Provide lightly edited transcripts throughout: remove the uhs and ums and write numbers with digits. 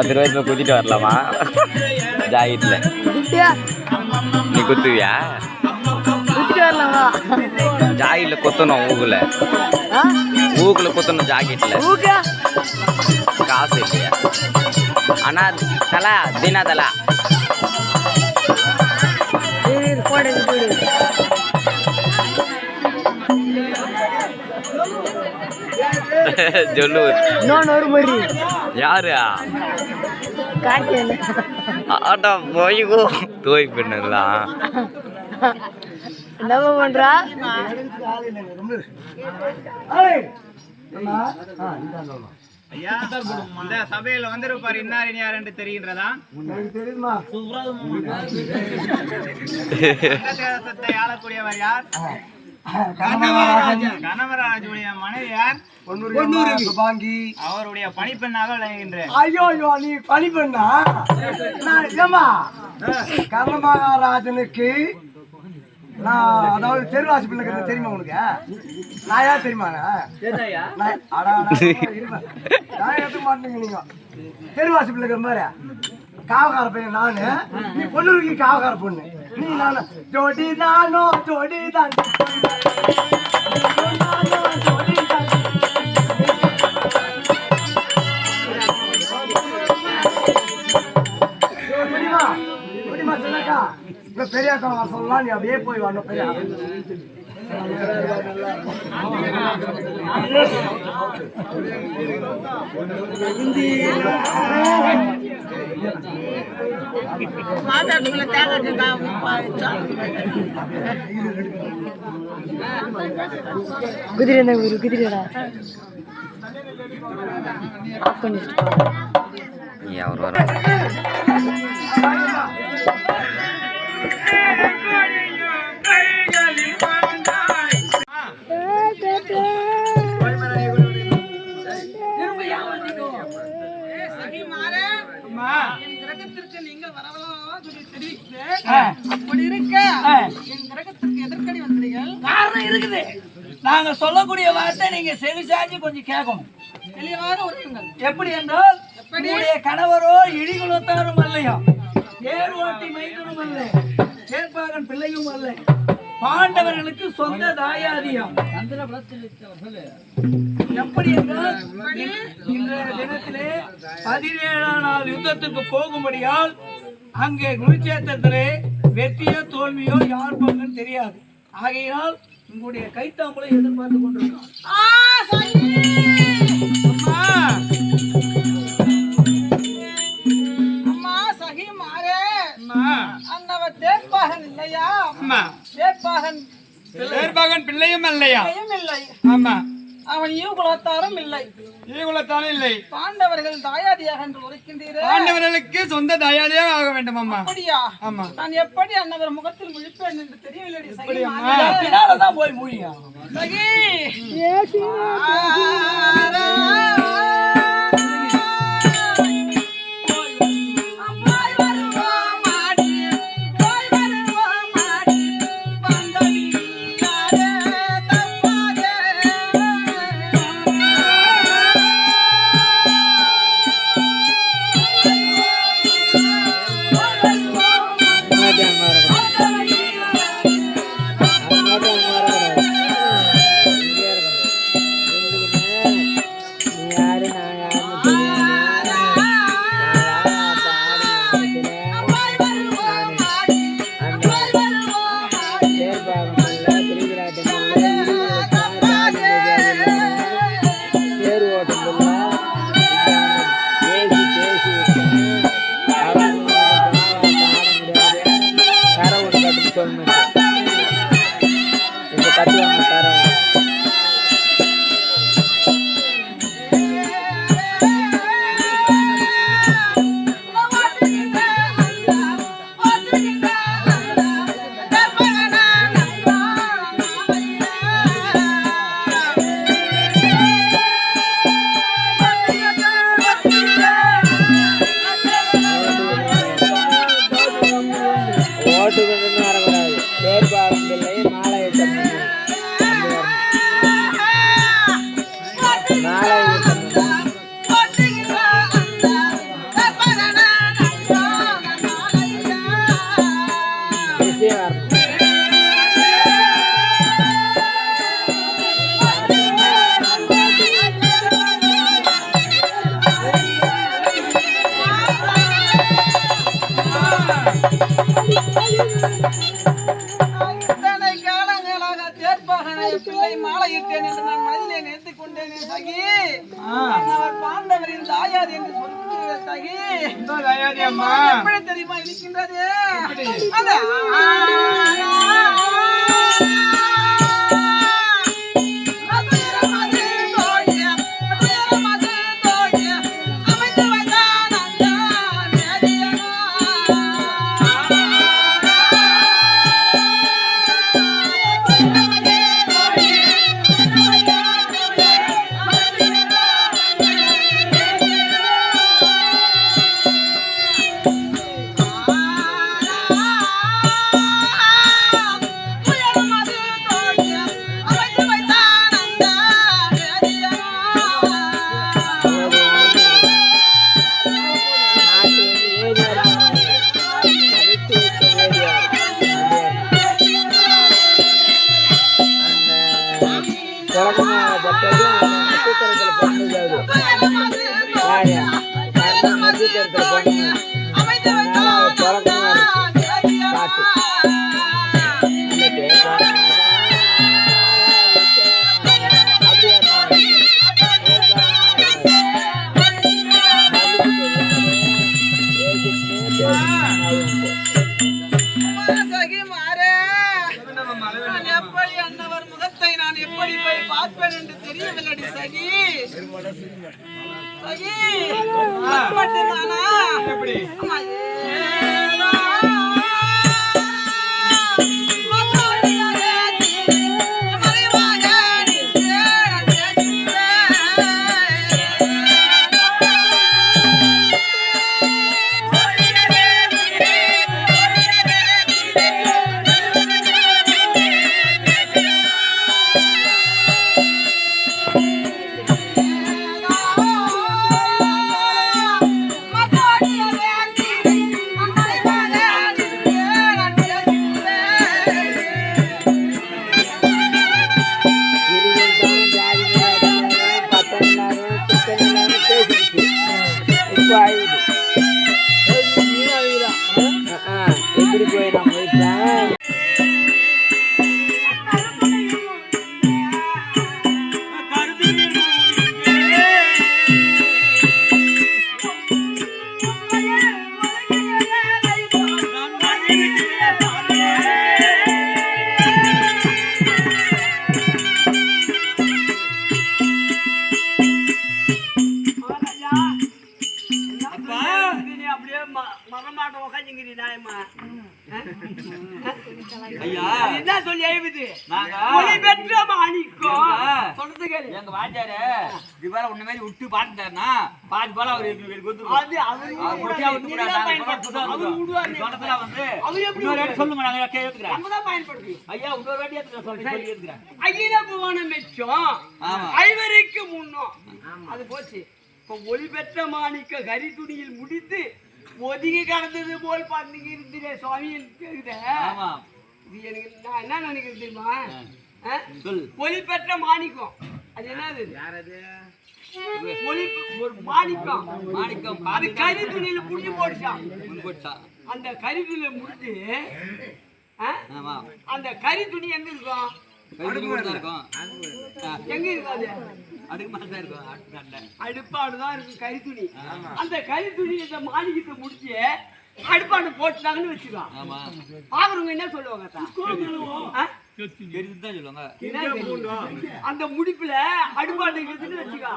₹10 குத்திட்டு வரலாமா ஜாக்கெட்ல? நீ குத்துவியா? ஜாக்கெட்ல குத்தணும், ஊக்குல குத்தணும் ஜாக்கெட்ல. காசு இல்லையா? அண்ணா தலா தீனா தலா சொல்லு. யாரு ஆட்டா போய்கோ தோய் பண்ணலாம். என்ன பண்றா? ஐயா, இந்த சபையில வந்திருப்பாரு இன்னார் யார் என்று தெரிகின்றதா? ஆளக்கூடியவர் யார்? கனவராஜுடைய மனைவி யார்? அவருடைய பணிப்பெண்ணாக விளங்குகின்றேன். ஐயோ நீ பணிப்பெண்ணா? கர்ணமகாராஜனுக்கு நான் அதாவது தெருவாசி பிள்ளை தெரியுமா உனக்கு? நான் யார் தெரியுமா? மாட்டீங்க நீங்க தெருவாசி பிள்ளைக்கிற மாதிரி காவகார பையன் நானு, நீ பொண்ணுக்கு காவகார பொண்ணு. நீ நானும் ஜோடி தானோ ஜோடி தான் பெரியாக்கா சொல்லலாம். நீ அப்படியே போய் வரணும். பெரியா குதிரை குதிரைடா அவர் வர காரணம் இருக்குது. நாங்க சொல்லக்கூடிய வார்த்தை நீங்க செவி சாஞ்சி கொஞ்சம் கேட்கணும். எப்படி என்றால் உங்களுடைய கணவரோ இடிகுலத்தாரும் அல்லையா, தேர் ஓட்டி மைந்தனும் அல்ல, சேர்ப்பாகன் பிள்ளையும் அல்ல, பாண்டவர்களுக்கு சொந்த தாயாதியம். எப்படி என்றால் இன்றைய தினத்திலே 17ஆம் நாள் யுத்தத்துக்கு போகும்படியால் அங்கே குருச்சேத்திரத்திலே வெற்றியோ தோல்வியோ யார் பங்குன்னு தெரியாது. ஆகையினால் உங்களுடைய கைத்தாம்பளை எதிர்பார்த்து கொண்டிருக்கோம். பிள்ளையும் இல்லையா? ஆமா. அவன் ஈகுலத்தாரும் இல்லை. ஈகுலத்தாரும் இல்லை. பாண்டவர்கள் தாயாதியாக என்று உரைக்கின்றீர்கள். பாண்டவர்களுக்கு சொந்த தாயாதியாக ஆக வேண்டும். அம்மா அப்படியா? ஆமா. நான் எப்படி அன்னவர் முகத்தில் முழிப்பேன் என்று தெரியவில்லை. பின்னால்தான் போய் மூழியா சகி. மாலையிட்டேன் என்று நான் மனதிலே நினைத்துக் கொண்டேனே சகி. அவர் பாண்டவரின் தாயார் என்று சொல்லுகிற சகி. எப்படி தெரியுமா இருக்கின்றது? எப்படி அன்னவர் முகத்தை நான் எப்படி போய் பார்ப்பேன் என்று தெரியவில்லை சகி. சகி நானா என்ன சொல்லி எழுபது பெற்ற மாணிக்கம் சொல்றது கேளு. எங்க வாத்தியாரு இது வேற உன்ன மாதிரி விட்டு பாத்துட்டாருன்னா பாதி போல அவர் சொல்லுங்க நாங்க கேட்கிறேன். ஐயா இன்னொரு வாட்டி எடுத்துக்கிறேன். அகில புவன மெச்சம் ஐவருக்கு முன்னோம் அது போச்சு. இப்ப ஒளி பெற்ற மாணிக்க கரி துணியில் முடித்து ஒதுங்கி கடந்தது போல் பாத்தீங்க இருந்தே சுவாமி கேக்குது. இது எனக்கு நான் என்ன நினைக்கிறது தெரியுமா? ஒளி பெற்ற மாணிக்கம் அது என்னது? ஒளி ஒரு மாணிக்கம் அது கரி துணியில புடிச்சு போடுச்சான். அந்த கரி துணியில முடிச்சு அந்த கரி துணி எங்க இருக்கும்? எங்க இருக்காது அடுப்பாடுதான் இருக்கு கறி துணி. அந்த கறி துணி இந்த மாளிகத்தை முடிச்சு அடுப்பாடு போட்டுட்டாங்கன்னு வச்சுக்கோ. பாக்குறவங்க என்ன சொல்லுவாங்க? அந்த முடிப்புல அடுப்பாடு இருக்குதுன்னு வச்சுக்கோ.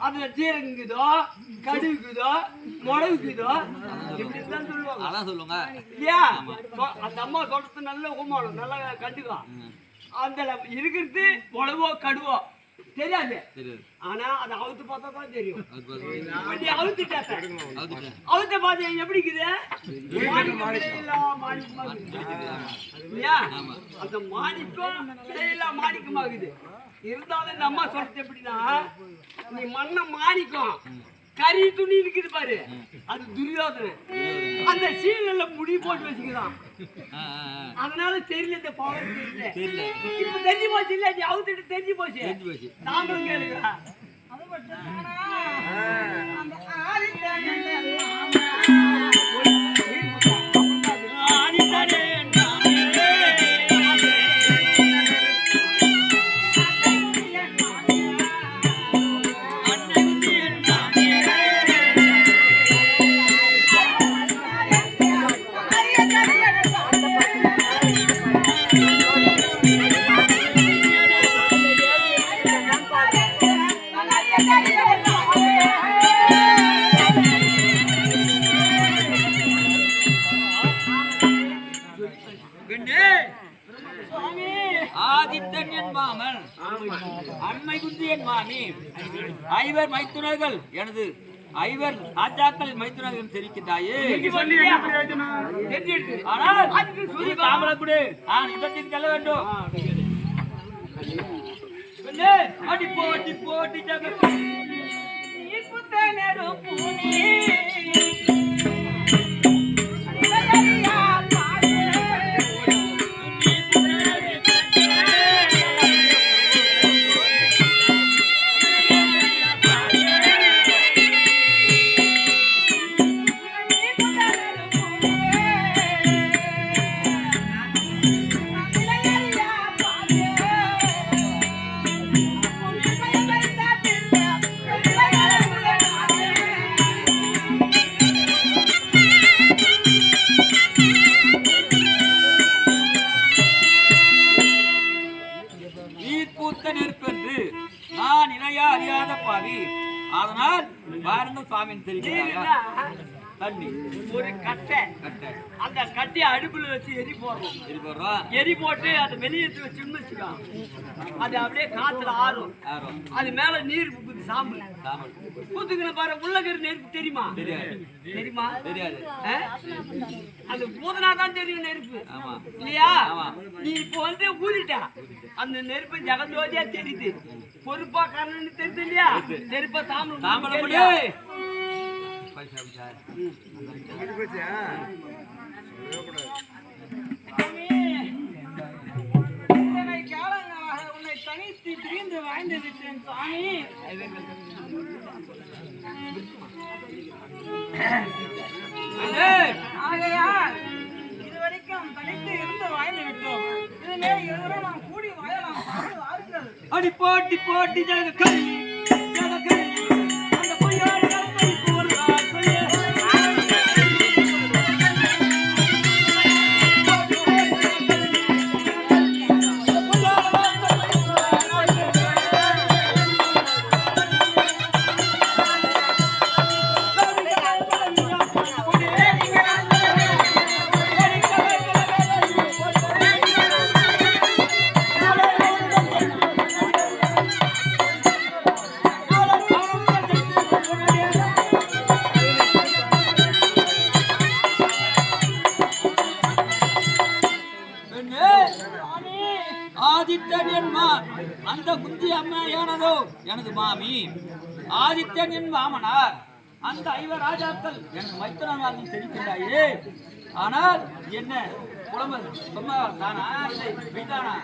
அதுல ஜீரகங்குதோ கடுகுதோ மிளகுக்குதோ இப்படிதான் சொல்லுவாங்க. அதான் சொல்லுவாங்க இல்லையா? அந்த அம்மா சொல்றது நல்ல உமானம் நல்லா கண்டுக்கோ. அந்த இருக்கிறது மிளகோ கடுவோ தெரியாது. ஆனா அதை அவுத்து பார்த்தா தான் தெரியும். அவுத்த பார்த்து எப்படி இருக்குது? அந்த மாணிக்கம் இடையெல்லாம் மாணிக்கமாகுது. இருந்தாலும் இந்த அம்மா சொல்றது எப்படின்னா, நீ மண்ண மாணிக்கம் கறி துணி இருக்குது பாரு, அது துரியோதனை. அந்த சீனல்ல முடி போட்டு வச்சுக்கிறான். அதனால தெரியல, இந்த பவர் தெரியல. இப்ப தெரிஞ்சு போச்சு இல்ல? நீ அவுத்துட்டு தெரிஞ்சு போச்சு. நாங்களும் கேளுங்க. ஐவர் மைத்துனர்கள் எனது ஐவர் ராஜாக்கள் மைத்துனர்கள் தெரிவிக்கிறாயே. ஆனால் யுத்தத்திற்கு செல்ல வேண்டும். அடி போட்டி போட்டி ஜகத் ஒரு கட்டை. அந்த கட்டையை அடுப்புல வச்சு எரி போடுறோம். எரி போட்டு அதை வெளியேற்றி வச்சுன்னு வச்சுக்கோ. அது அப்படியே காத்துல ஆறும். அது மேல நீர் ஊத்துது, சாம்பல் ஊத்துக்கிற பாரு. உள்ளகிற நெருப்பு தெரியுமா? தெரியுமா? தெரியாது. அது ஊதுனாதான் தெரியும் நெருப்பு இல்லையா? நீ இப்போ வந்து ஊதிட்ட, அந்த நெருப்பு ஜெகஜோதியா தெரியுது. பொறுப்பா காரணம்னு தெரியுது இல்லையா? நெருப்பா தாம்பலம் உன்னை தனித்து திரிந்து வாழ்ந்து விட்டேன் சாமி. ஆகையால் இதுவரைக்கும் தனித்து இருந்து வாழ்ந்து விட்டோம். இதுமே எதிரும் நாம் கூடி வாழலாம். அடி போட்டி போட்டி ஜகக்கல் ஜகக்கல் அந்த பொய்யாடு அந்த புத்தி அம்மையானதோ எனது மாமி. ஆதித்தன் என் மாமனார். அந்த ஐவர் ராஜாக்கள் எனது மைத்துனராக தெரிவிக்கிறாயே. ஆனால் என்ன புலம்பல் சொன்னார் தானா இல்லை வீட்டானா?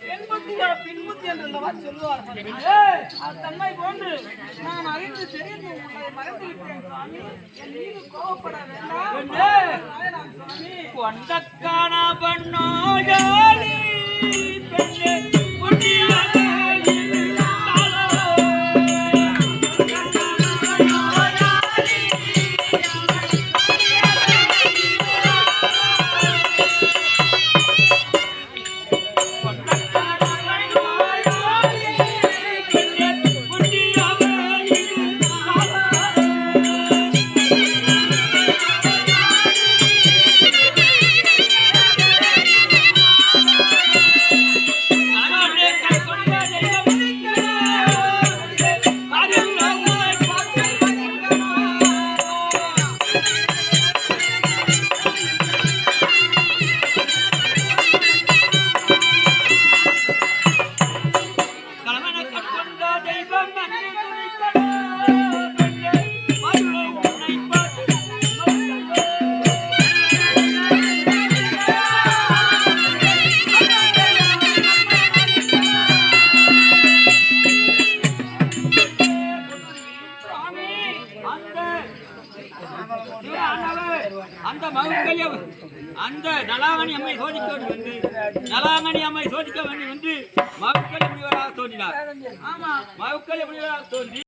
பெண்புத்தியா பின்புத்தி என்றல்லவா சொல்லுவார்கள். அது தன்மை போன்று நான் அறிந்து தெரிந்து உங்களை மறந்து விட்டேன் சுவாமி. என் மீது கோபப்பட வேண்டாம் சுவாமி. கொண்டக்கான பண்ணோடாடி பெண்ணே புண்ணியாக அந்த நலாமணி அம்மை சோதிக்க வந்து நலாமணி அம்மை சோதிக்க வந்து மவுக்கல் முனிவராக தோன்றினார். ஆமா, மவுக்கல் முனிவராக தோன்றி